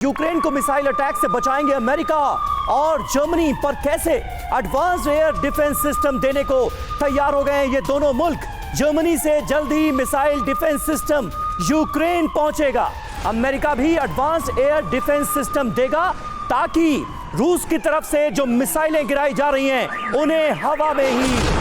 Ukraine को missile attack से बचाएंगे अमेरिका और जर्मनी, पर कैसे? एडवांस्ड एयर डिफेंस सिस्टम देने को तैयार हो गए हैं ये दोनों मुल्क। जर्मनी से जल्द ही मिसाइल डिफेंस सिस्टम यूक्रेन पहुंचेगा। अमेरिका भी एडवांस्ड एयर डिफेंस सिस्टम देगा ताकि रूस की तरफ से जो मिसाइलें गिराई जा रही हैं उन्हें हवा में ही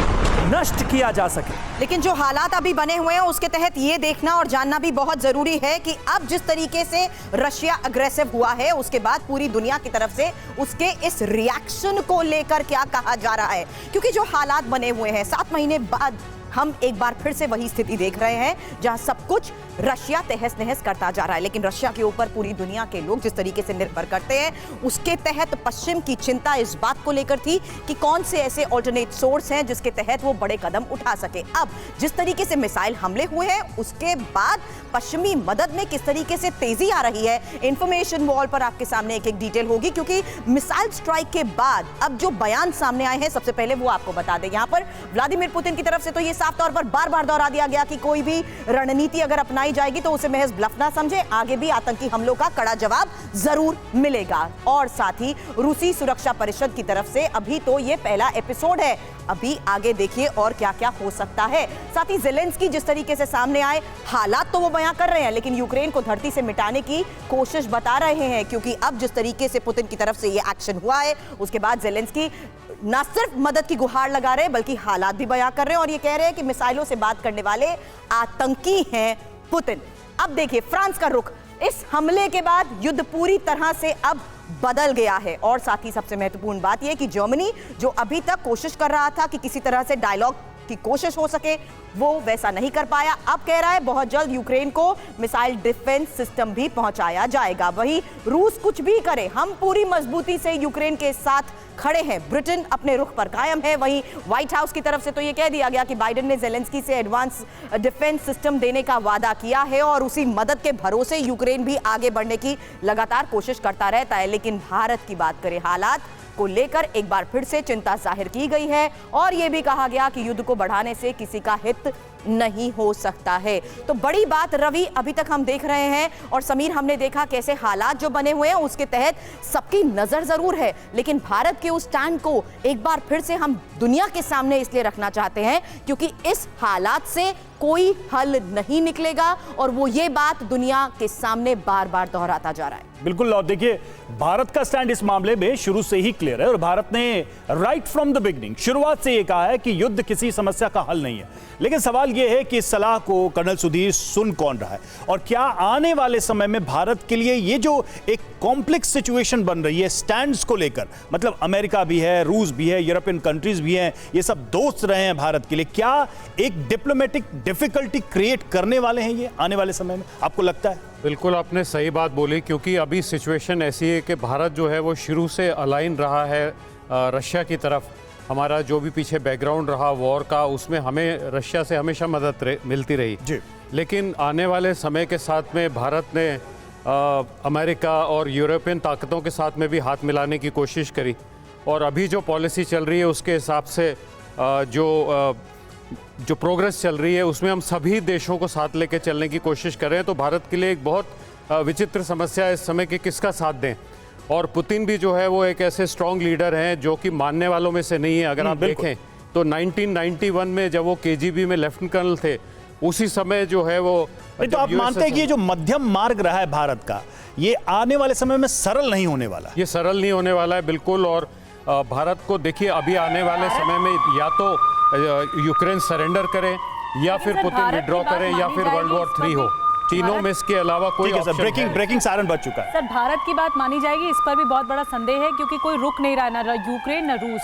नष्ट किया जा सके। लेकिन जो हालात अभी बने हुए हैं उसके तहत ये देखना और जानना भी बहुत जरूरी है कि अब जिस तरीके से रशिया अग्रेसिव हुआ है उसके बाद पूरी दुनिया की तरफ से उसके इस रिएक्शन को लेकर क्या कहा जा रहा है। क्योंकि जो हालात बने हुए हैं 7 महीने बाद हम एक बार फिर से वही स्थिति देख रहे हैं जहां सब कुछ रशिया तहस नहस करता जा रहा है। लेकिन रशिया के ऊपर पूरी दुनिया के लोग जिस तरीके से निर्भर करते हैं उसके तहत पश्चिम की चिंता इस बात को लेकर थी कि कौन से ऐसे ऑल्टरनेट सोर्स हैं जिसके तहत वो बड़े कदम उठा सके। अब जिस तरीके से मिसाइल हमले हुए हैं उसके बाद पश्चिमी मदद में किस तरीके से तेजी आ रही है, इंफॉर्मेशन वॉल पर आपके सामने एक एक डिटेल होगी। क्योंकि मिसाइल स्ट्राइक के बाद अब जो बयान सामने आए हैं सबसे पहले वो आपको बता दें। यहां पर व्लादिमीर पुतिन की तरफ से तो ये साफ तौर पर बार बार दोहरा दिया गया कि कोई भी रणनीति अगर अपनाई जाएगी तो उसे महज ब्लफ ना समझे, आगे भी आतंकी हमलों का कड़ा जवाब जरूर मिलेगा। और साथ ही रूसी सुरक्षा परिषद की तरफ से अभी तो ये पहला एपिसोड है, अभी आगे देखिए और क्या क्या हो सकता है। साथ ही ज़ेलेंस्की जिस तरीके से सामने आए, हालात तो वो बयां कर रहे हैं लेकिन यूक्रेन को धरती से मिटाने की कोशिश बता रहे हैं। क्योंकि अब जिस तरीके से पुतिन की तरफ से ये एक्शन हुआ है उसके बाद ज़ेलेंस्की ना सिर्फ मदद की गुहार लगा रहे बल्कि हालात भी बयां कर रहे हैं और ये कह रहे हैं कि मिसाइलों से बात करने वाले आतंकी हैं पुतिन। अब देखिए फ्रांस का रुख, इस हमले के बाद युद्ध पूरी तरह से अब बदल गया है। और साथ ही सबसे महत्वपूर्ण बात यह कि जर्मनी जो अभी तक कोशिश कर रहा था कि किसी तरह से डायलॉग की कोशिश हो सके वो वैसा नहीं कर पाया, अब कह रहा है बहुत जल्द यूक्रेन को मिसाइल डिफेंस सिस्टम भी पहुंचाया जाएगा। वहीं रूस कुछ भी करे हम पूरी मजबूती से यूक्रेन के साथ खड़े हैं, ब्रिटेन अपने रुख पर कायम है। वहीं व्हाइट हाउस की तरफ से तो ये कह दिया गया कि बाइडेन ने ज़ेलेंस्की से एडवांस डिफेंस सिस्टम देने का वादा किया है और उसी मदद के भरोसे यूक्रेन भी आगे बढ़ने की लगातार कोशिश करता रहता है। लेकिन भारत की बात करें, हालात को लेकर एक बार फिर से चिंता जाहिर की गई है और यह भी कहा गया कि युद्ध को बढ़ाने से किसी का हित नहीं हो सकता है। तो बड़ी बात रवि अभी तक हम देख रहे हैं और समीर हमने देखा कैसे हालात जो बने हुए हैं उसके तहत सबकी नजर जरूर है। लेकिन भारत के उस स्टैंड को एक बार फिर से हम दुनिया के सामने इसलिए रखना चाहते हैं क्योंकि इस हालात से कोई हल नहीं निकलेगा और वो ये बात दुनिया के सामने बार बार दोहराता जा रहा है। बिल्कुल, और देखिए भारत का स्टैंड इस मामले में शुरू से ही क्लियर है और भारत ने राइट फ्रॉम द बिगिनिंग शुरुआत से ये कहा है कि युद्ध किसी समस्या का हल नहीं है। लेकिन सवाल यह है कि इस सलाह को कर्नल सुधीर सुन कौन रहा है और क्या आने वाले समय में भारत के लिए ये जो एक कॉम्प्लेक्स सिचुएशन बन रही है स्टैंड्स को लेकर, मतलब अमेरिका भी है, रूस भी है, यूरोपियन कंट्रीज भी हैं, ये सब दोस्त रहे हैं भारत के लिए, क्या एक डिप्लोमेटिक डिफिकल्टी क्रिएट करने वाले हैं ये आने वाले समय में, आपको लगता है? बिल्कुल आपने सही बात बोली क्योंकि अभी सिचुएशन ऐसी है कि भारत जो है वो शुरू से अलाइन रहा है रशिया की तरफ। हमारा जो भी पीछे बैकग्राउंड रहा वॉर का उसमें हमें रशिया से हमेशा मदद मिलती रही जी। लेकिन आने वाले समय के साथ में भारत ने अमेरिका और यूरोपियन ताकतों के साथ में भी हाथ मिलाने की कोशिश करी और अभी जो पॉलिसी चल रही है उसके हिसाब से जो प्रोग्रेस चल रही है उसमें हम सभी देशों को साथ लेके चलने की कोशिश कर रहे हैं। तो भारत के लिए एक बहुत विचित्र समस्या है इस समय कि किसका साथ दें। और पुतिन भी जो है वो एक ऐसे स्ट्रॉन्ग लीडर हैं जो कि मानने वालों में से नहीं है। अगर आप देखें तो 1991 में जब वो केजीबी में लेफ्टिनेंट कर्नल थे उसी समय जो है वो तो आप मानते हैं कि ये जो मध्यम मार्ग रहा है भारत का ये आने वाले समय में सरल नहीं होने वाला? ये सरल नहीं होने वाला है बिल्कुल। और भारत को देखिए अभी आने वाले समय में या तो यूक्रेन सरेंडर करे या फिर पुतिन विड्रॉ करे या फिर वर्ल्ड वॉर 3 हो, तीनों में इसके अलावा कोई ब्रेकिंग सायरन बज चुका है। सर भारत की बात मानी जाएगी, इस पर भी बहुत बड़ा संदेह है क्योंकि कोई रुक नहीं रहा, ना यूक्रेन ना रूस।